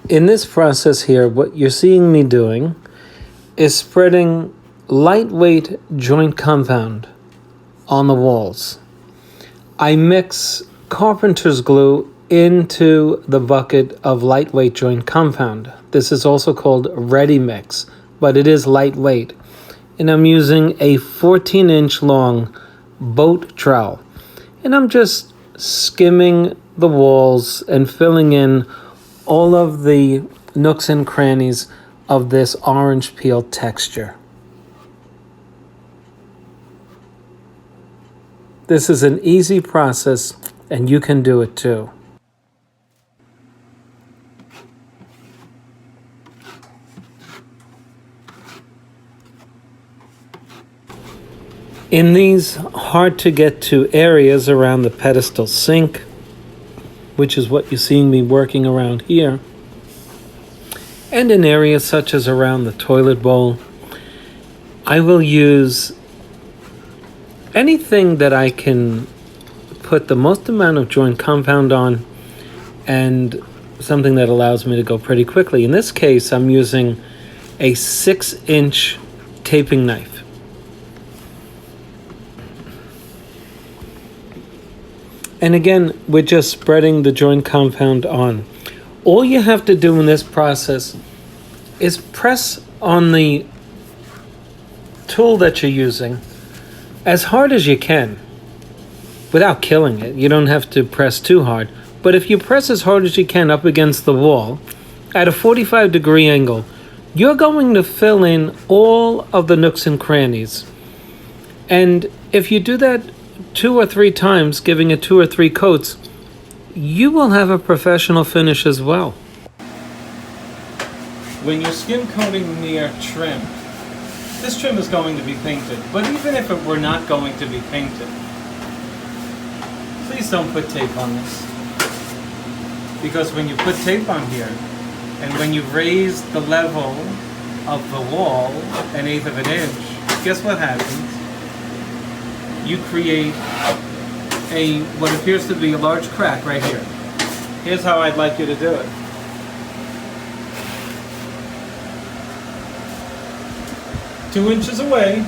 In this process here, what you're seeing me doing is spreading lightweight joint compound on the walls. I mix carpenter's glue into the bucket of lightweight joint compound. This is also called ready mix, but it is lightweight. And I'm using a 14-inch long boat trowel. And I'm just skimming the walls and filling in all of the nooks and crannies of this orange peel texture. This is an easy process, and you can do it too. In these hard-to-get-to areas around the pedestal sink, which is what you're seeing me working around here, and in areas such as around the toilet bowl, I will use anything that I can put the most amount of joint compound on and something that allows me to go pretty quickly. In this case, I'm using a 6-inch taping knife. And again, we're just spreading the joint compound on. All you have to do in this process is press on the tool that you're using as hard as you can without killing it. You don't have to press too hard. But if you press as hard as you can up against the wall at a 45-degree angle, you're going to fill in all of the nooks and crannies. And if you do that 2 or 3 times, giving it 2 or 3 coats, you will have a professional finish as well. When you're skim coating near trim, this trim is going to be painted, but even if it were not going to be painted, please don't put tape on this. Because when you put tape on here, and when you raise the level of the wall 1/8 of an inch, guess what happens? You create what appears to be a large crack right here. Here's how I'd like you to do it. Two inches away,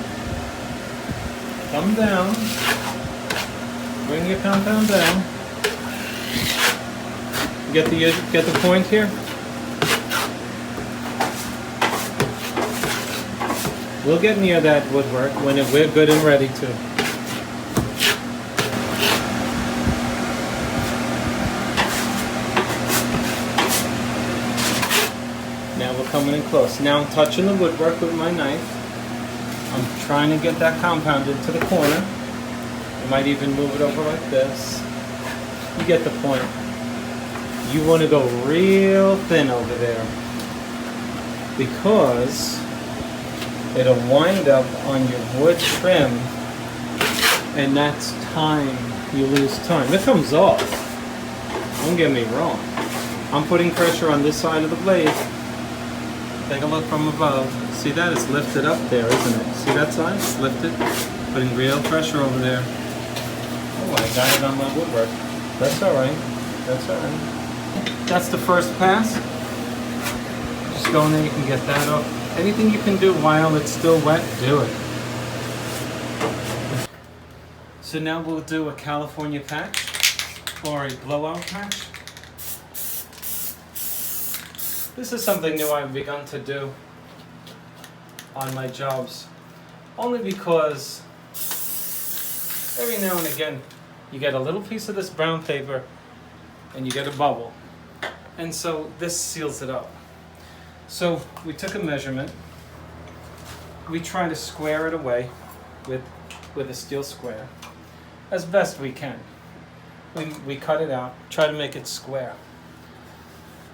come down, bring your compound down. Get the point here? We'll get near that woodwork when we're good and ready to. Now we're coming in close. Now I'm touching the woodwork with my knife. I'm trying to get that compound into the corner. I might even move it over like this. You get the point. You want to go real thin over there because it'll wind up on your wood trim, and that's time. You lose time. It comes off. Don't get me wrong. I'm putting pressure on this side of the blade. Take a look from above. See that? It's lifted up there, isn't it? See that side? It's lifted. Putting real pressure over there. Oh, I got it on my woodwork. That's all right. That's all right. That's the first pass. Just go in there, you can get that off. Anything you can do while it's still wet, do it. So now we'll do a California patch or a blowout patch. This is something new I've begun to do on my jobs, only because every now and again you get a little piece of this brown paper and you get a bubble, and so this seals it up. So we took a measurement, we try to square it away with a steel square as best we can. We cut it out, try to make it square.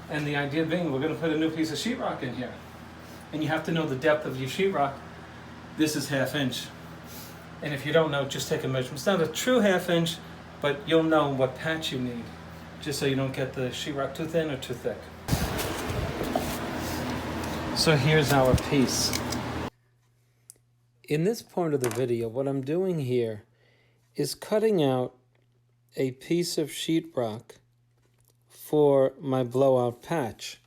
And the idea being, we're going to put a new piece of sheetrock in here. And you have to know the depth of your sheetrock. This is 1/2 inch. And if you don't know, just take a measurement. It's not a true 1/2 inch, but you'll know what patch you need, just so you don't get the sheetrock too thin or too thick. So here's our piece. In this part of the video, what I'm doing here is cutting out a piece of sheetrock for my blowout patch.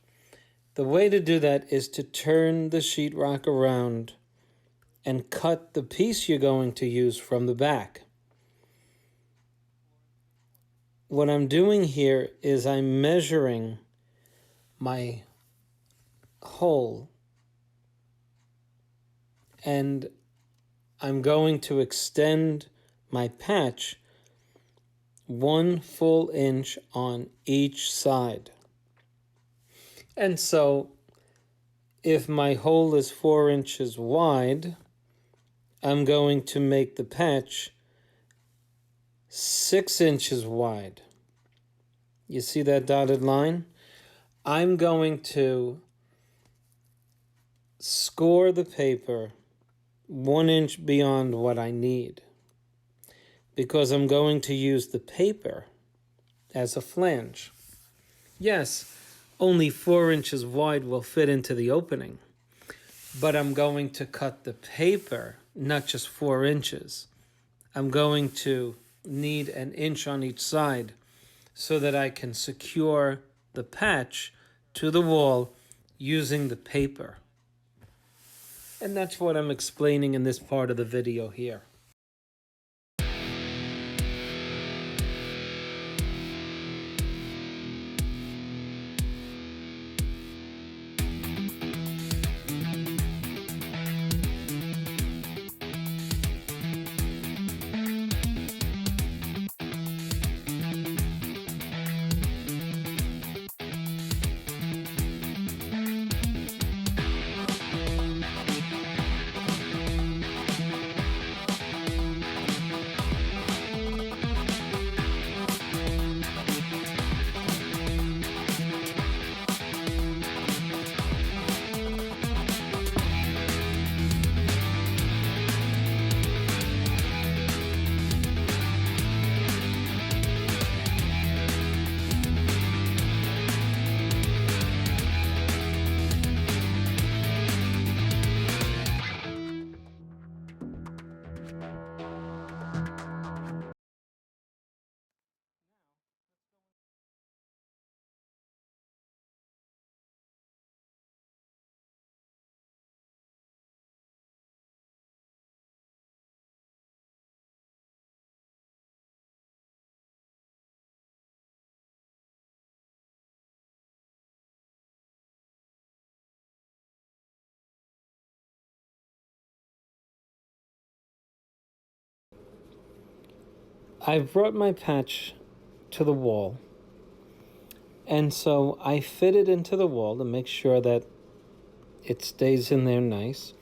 The way to do that is to turn the sheetrock around and cut the piece you're going to use from the back. What I'm doing here is I'm measuring my hole, and I'm going to extend my patch 1 full inch on each side. And so if my hole is 4 inches wide, I'm going to make the patch 6 inches wide. You see that dotted line? I'm going to score the paper 1 inch beyond what I need, because I'm going to use the paper as a flange. Yes, only 4 inches wide will fit into the opening, but I'm going to cut the paper, not just 4 inches. I'm going to need 1 inch on each side so that I can secure the patch to the wall using the paper. And that's what I'm explaining in this part of the video here. I've brought my patch to the wall, and so I fit it into the wall to make sure that it stays in there nice.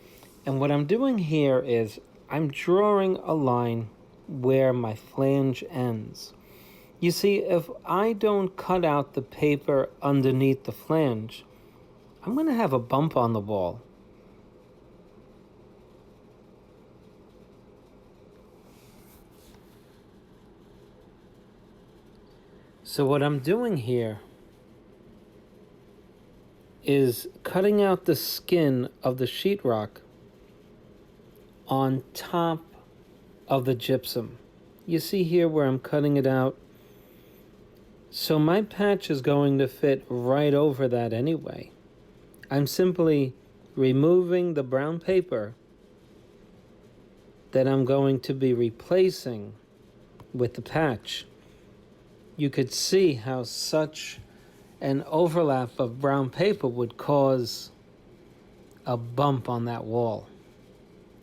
And what I'm doing here is I'm drawing a line where my flange ends. You see, if I don't cut out the paper underneath the flange, I'm going to have a bump on the wall. So what I'm doing here is cutting out the skin of the sheetrock on top of the gypsum. You see here where I'm cutting it out? So my patch is going to fit right over that anyway. I'm simply removing the brown paper that I'm going to be replacing with the patch. You could see how such an overlap of brown paper would cause a bump on that wall.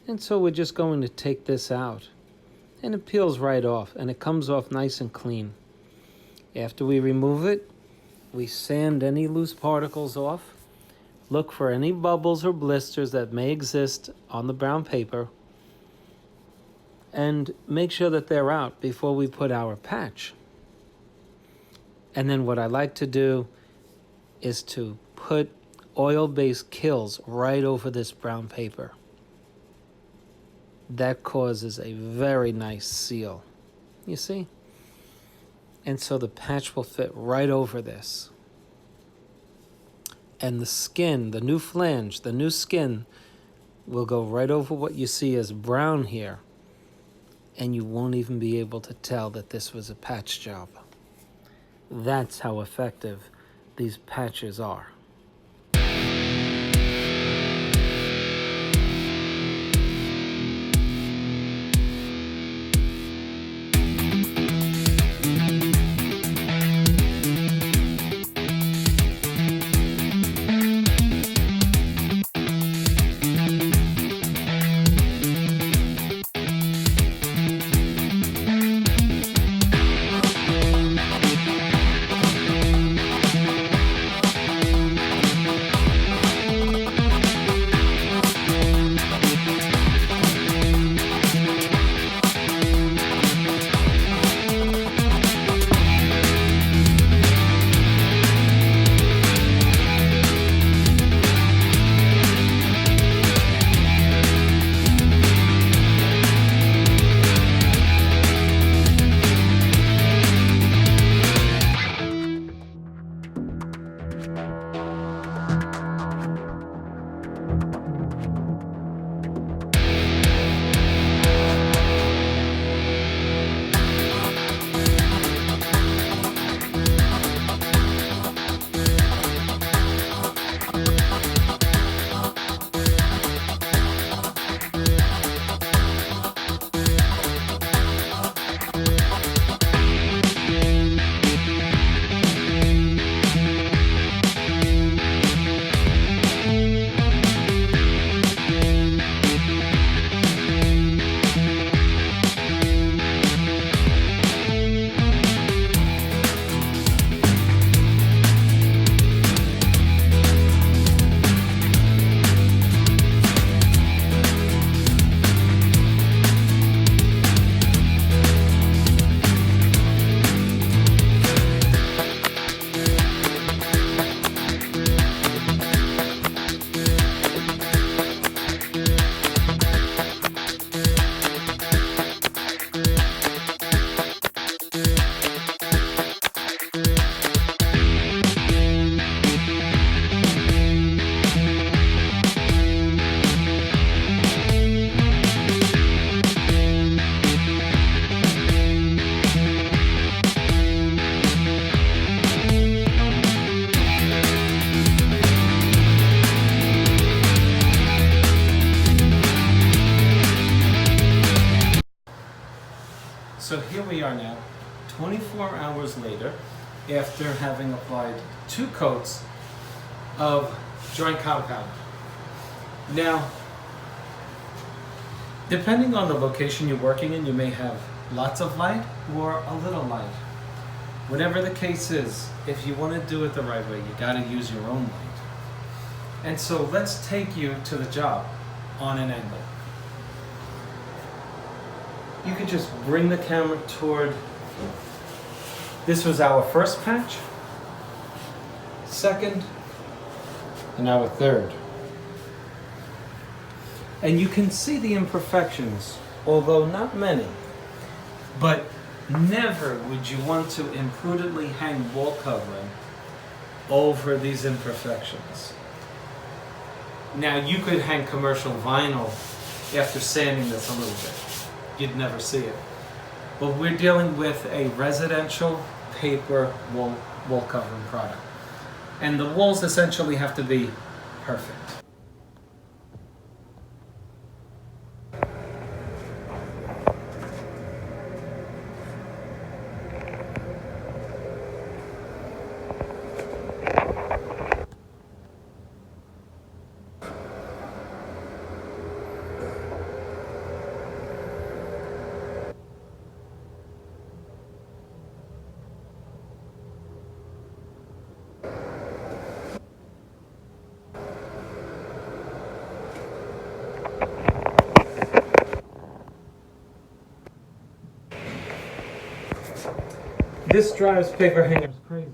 And so we're just going to take this out, and it peels right off, and it comes off nice and clean. After we remove it, we sand any loose particles off, look for any bubbles or blisters that may exist on the brown paper, and make sure that they're out before we put our patch. And then what I like to do is to put oil-based kills right over this brown paper. That causes a very nice seal, you see? And so the patch will fit right over this. And the skin, the new flange, the new skin will go right over what you see as brown here. And you won't even be able to tell that this was a patch job. That's how effective these patches are. 24 hours later after having applied 2 coats of joint compound. Now, depending on the location you're working in, you may have lots of light or a little light. Whatever the case is, if you want to do it the right way, you got to use your own light. And so let's take you to the job on an angle. You could just bring the camera toward, this was our first patch, second, and our third. And you can see the imperfections, although not many. But never would you want to imprudently hang wall covering over these imperfections. Now you could hang commercial vinyl after sanding this a little bit. You'd never see it. But we're dealing with a residential paper wall covering product. And the walls essentially have to be perfect. This drives paper hangers crazy,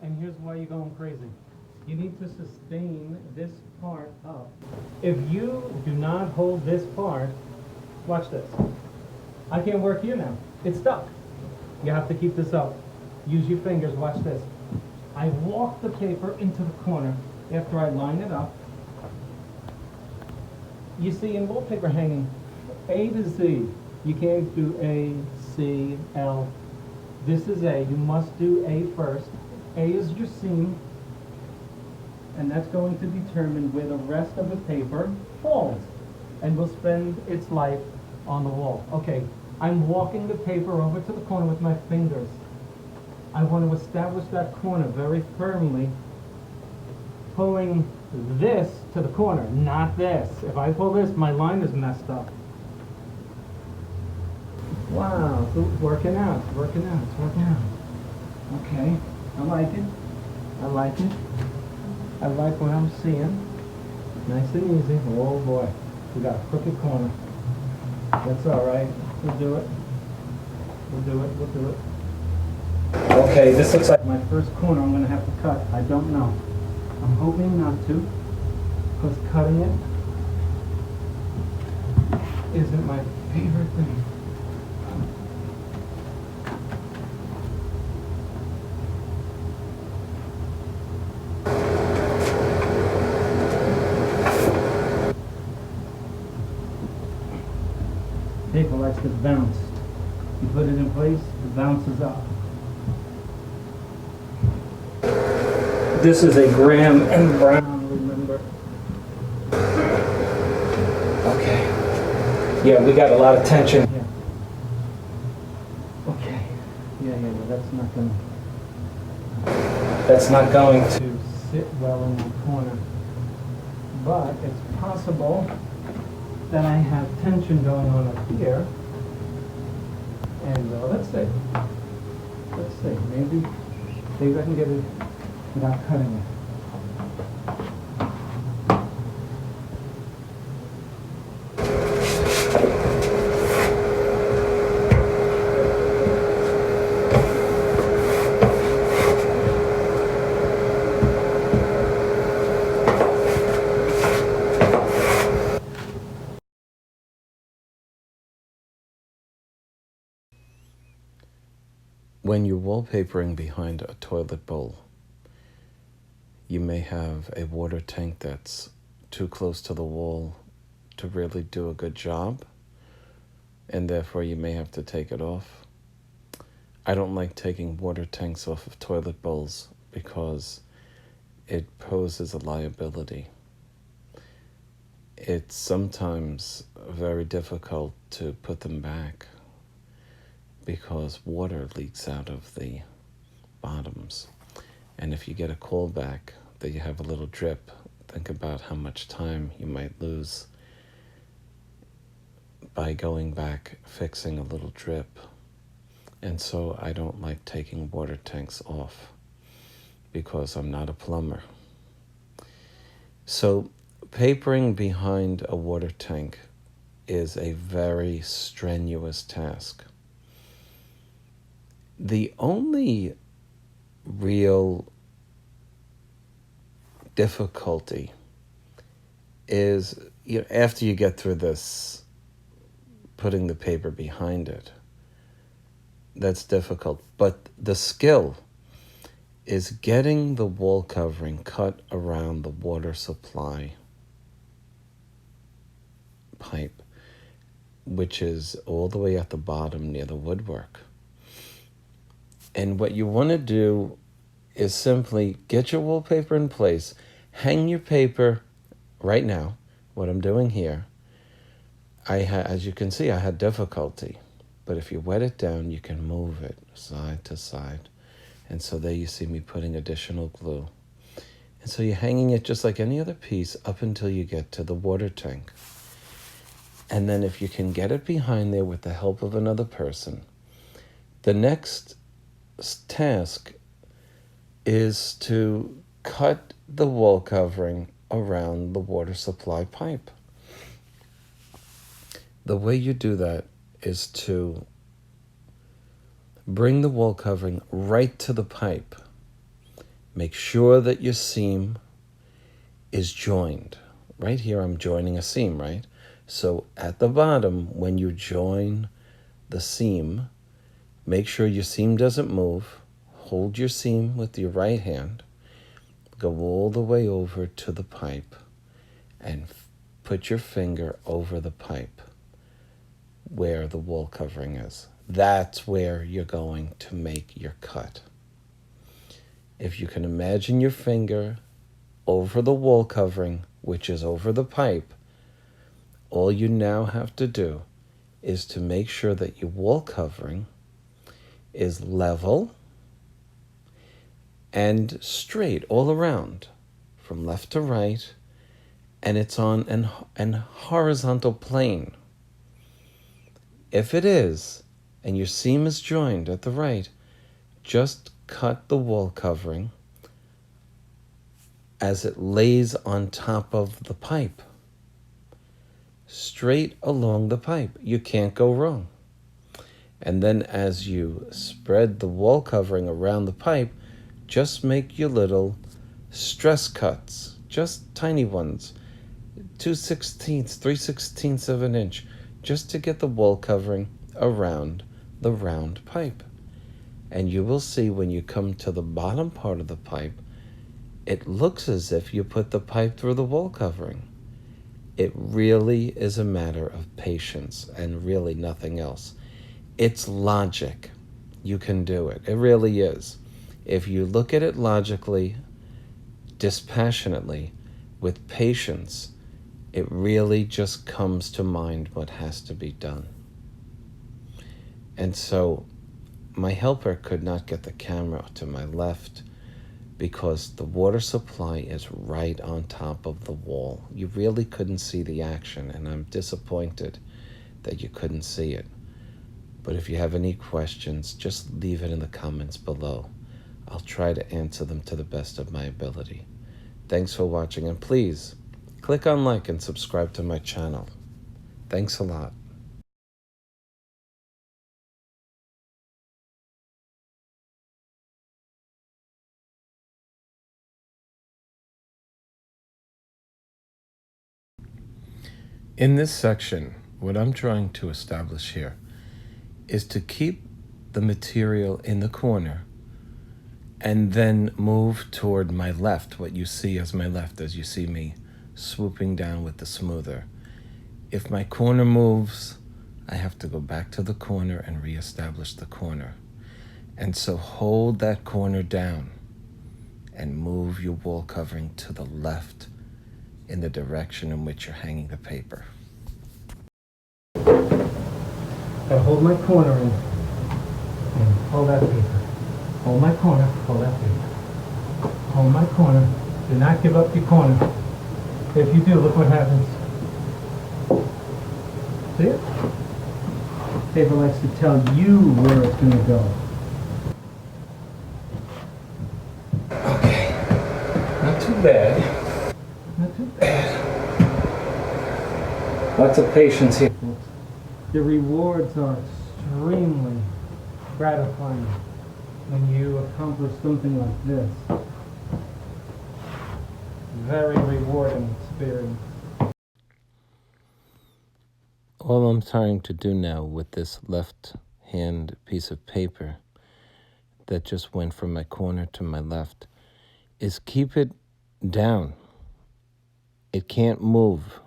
and here's why you're going crazy. You need to sustain this part up. If you do not hold this part, watch this. I can't work here now. It's stuck. You have to keep this up. Use your fingers, watch this. I walk the paper into the corner after I line it up. You see, in wallpaper hanging, A to Z, you can't do A, C, L. This is A. You must do A first. A is your seam, and that's going to determine where the rest of the paper falls and will spend its life on the wall. Okay, I'm walking the paper over to the corner with my fingers. I want to establish that corner very firmly, pulling this to the corner, not this. If I pull this, my line is messed up. Wow, it's working out, it's working out, it's working out. Okay, I like it. I like it. I like what I'm seeing. Nice and easy. Oh boy, we got a crooked corner. That's all right. We'll do it. We'll do it. We'll do it. Okay, this looks like my first corner I'm going to have to cut. I don't know. I'm hoping not to, because cutting it isn't my favorite thing. Paper likes to bounce. You put it in place, it bounces up. This is a Graham and Brown, remember? Okay. Yeah, we got a lot of tension here. Okay. Yeah, that's not going to sit well in the corner. But it's possible that I have tension going on up here. And let's see. Maybe I can get it without cutting it. When you're wallpapering behind a toilet bowl, you may have a water tank that's too close to the wall to really do a good job, and therefore you may have to take it off. I don't like taking water tanks off of toilet bowls because it poses a liability. It's sometimes very difficult to put them back because water leaks out of the bottoms. And if you get a call back that you have a little drip, think about how much time you might lose by going back fixing a little drip. And so I don't like taking water tanks off because I'm not a plumber. So papering behind a water tank is a very strenuous task. The only real difficulty is, after you get through this, putting the paper behind it. That's difficult. But the skill is getting the wall covering cut around the water supply pipe, which is all the way at the bottom near the woodwork. And what you want to do is simply get your wallpaper in place, hang your paper right now, what I'm doing here. As you can see, I had difficulty, but if you wet it down, you can move it side to side. And so there you see me putting additional glue. And so you're hanging it just like any other piece up until you get to the water tank. And then if you can get it behind there with the help of another person, the next task is to cut the wall covering around the water supply pipe. The way you do that is to bring the wall covering right to the pipe. Make sure that your seam is joined. Right here I'm joining a seam, right? So at the bottom, when you join the seam, make sure your seam doesn't move. Hold your seam with your right hand. Go all the way over to the pipe and put your finger over the pipe where the wall covering is. That's where you're going to make your cut. If you can imagine your finger over the wall covering, which is over the pipe, all you now have to do is to make sure that your wall covering is level and straight all around, from left to right, and it's on an horizontal plane. If it is, and your seam is joined at the right, just cut the wall covering as it lays on top of the pipe, straight along the pipe. You can't go wrong. And then as you spread the wall covering around the pipe, just make your little stress cuts, just tiny ones, 2/16, 3/16 of an inch, just to get the wall covering around the round pipe. And you will see when you come to the bottom part of the pipe, it looks as if you put the pipe through the wall covering. It really is a matter of patience and really nothing else. It's logic. You can do it. It really is. If you look at it logically, dispassionately, with patience, it really just comes to mind what has to be done. And so my helper could not get the camera to my left because the water supply is right on top of the wall. You really couldn't see the action, and I'm disappointed that you couldn't see it. But if you have any questions, just leave it in the comments below. I'll try to answer them to the best of my ability. Thanks for watching, and please click on like and subscribe to my channel. Thanks a lot. In this section, what I'm trying to establish here is to keep the material in the corner and then move toward my left, what you see as my left, as you see me swooping down with the smoother. If my corner moves, I have to go back to the corner and reestablish the corner. And so hold that corner down and move your wall covering to the left in the direction in which you're hanging the paper. I hold my corner in and pull that paper. Hold my corner, pull that paper. Hold my corner. Do not give up your corner. If you do, look what happens. See it? Paper likes to tell you where it's going to go. Okay. Not too bad. Not too bad. Lots of patience here. The rewards are extremely gratifying when you accomplish something like this. Very rewarding experience. All I'm trying to do now with this left hand piece of paper that just went from my corner to my left is keep it down. It can't move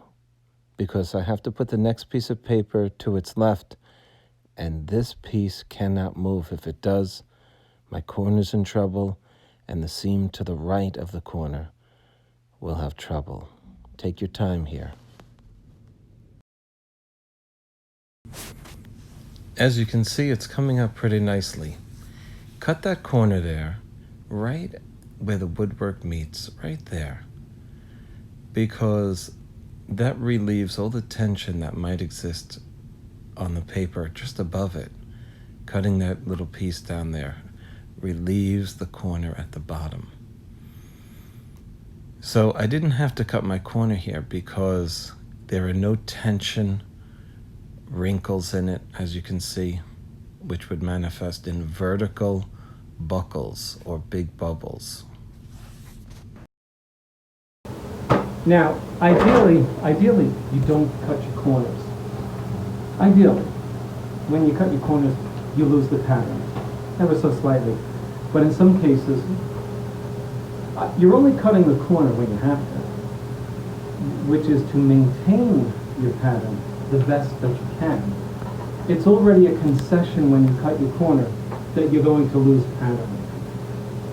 because I have to put the next piece of paper to its left, and this piece cannot move. If it does, my corner's in trouble, and the seam to the right of the corner will have trouble. Take your time here. As you can see, it's coming up pretty nicely. Cut that corner there, right where the woodwork meets, right there, because that relieves all the tension that might exist on the paper just above it. Cutting that little piece down there relieves the corner at the bottom. So I didn't have to cut my corner here because there are no tension wrinkles in it, as you can see, which would manifest in vertical buckles or big bubbles. Now, ideally, you don't cut your corners. Ideally, when you cut your corners, you lose the pattern, ever so slightly. But in some cases, you're only cutting the corner when you have to, which is to maintain your pattern the best that you can. It's already a concession when you cut your corner that you're going to lose pattern.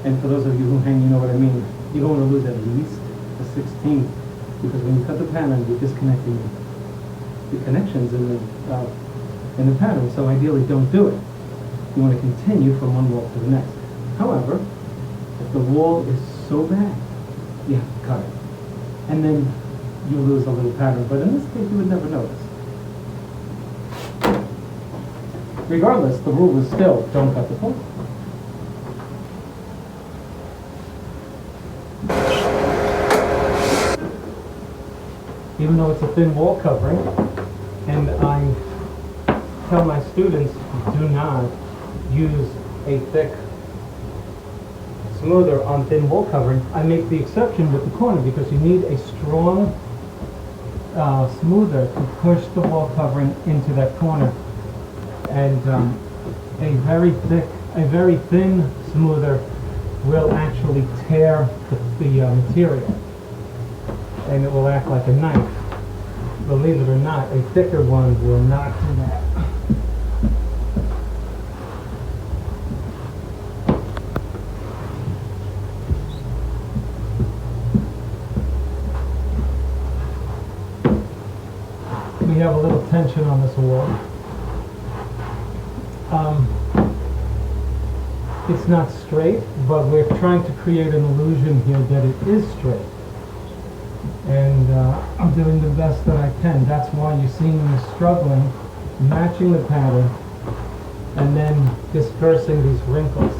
And for those of you who hang, you know what I mean. You're going to lose at least a 16th, because when you cut the pattern, you're disconnecting the connections in the pattern. So ideally, don't do it. You want to continue from one wall to the next. However, if the wall is so bad, you have to cut it. And then you lose a little pattern. But in this case, you would never notice. Regardless, the rule is still, don't cut the corner. Even though it's a thin wall covering, and I tell my students, do not use a thick smoother on thin wall covering, I make the exception with the corner because you need a strong smoother to push the wall covering into that corner. And a very thin smoother will actually tear the material, and it will act like a knife. Believe it or not, a thicker one will not do that. We have a little tension on this wall. It's not straight, but we're trying to create an illusion here that it is straight. And I'm doing the best that I can. That's why you're seeing me struggling, matching the pattern, and then dispersing these wrinkles.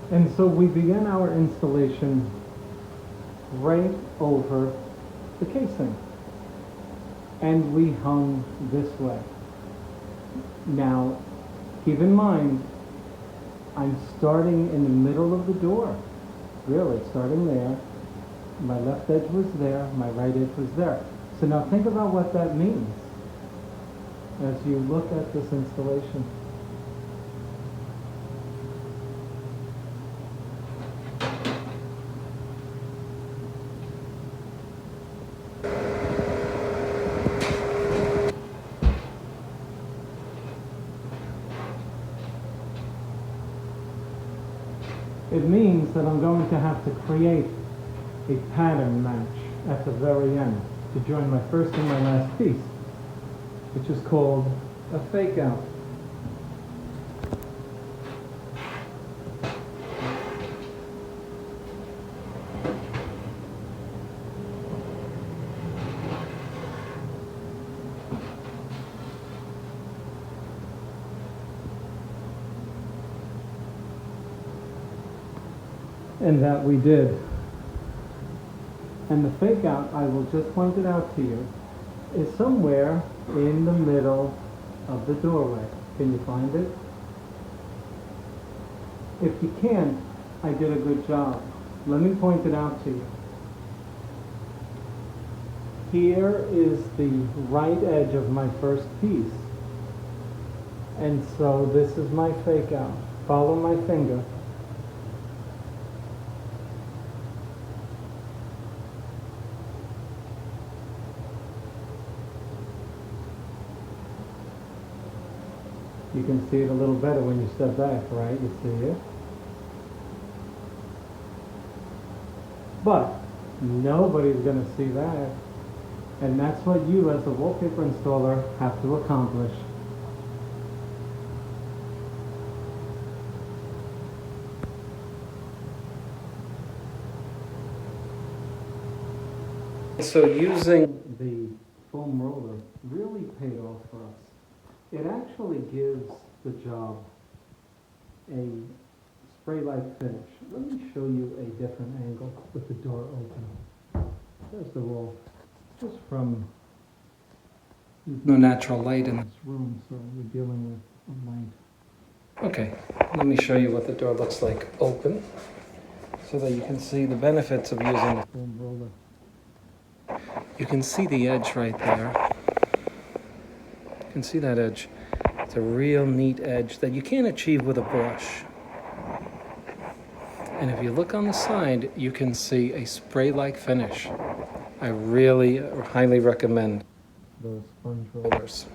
And so we began our installation right over the casing, and we hung this way. Now, keep in mind, I'm starting in the middle of the door. Really, starting there. My left edge was there, my right edge was there. So now think about what that means as you look at this installation. It means that I'm going to have to create a pattern match at the very end to join my first and my last piece, which is called a fake out. And that we did. And the fake out, I will just point it out to you, is somewhere in the middle of the doorway. Can you find it? If you can't, I did a good job. Let me point it out to you. Here is the right edge of my first piece. And so this is my fake out. Follow my finger. You can see it a little better when you step back, right? You see it? But nobody's going to see that. And that's what you as a wallpaper installer have to accomplish. So using the foam roller really paid off for us. It actually gives the job a spray-like finish. Let me show you a different angle with the door open. There's the wall. Just from no natural light in this room, so we're dealing with a light. Okay, let me show you what the door looks like open so that you can see the benefits of using the foam roller. You can see the edge right there. You can see that edge. It's a real neat edge that you can't achieve with a brush. And if you look on the side, you can see a spray-like finish. I really highly recommend those sponge rollers.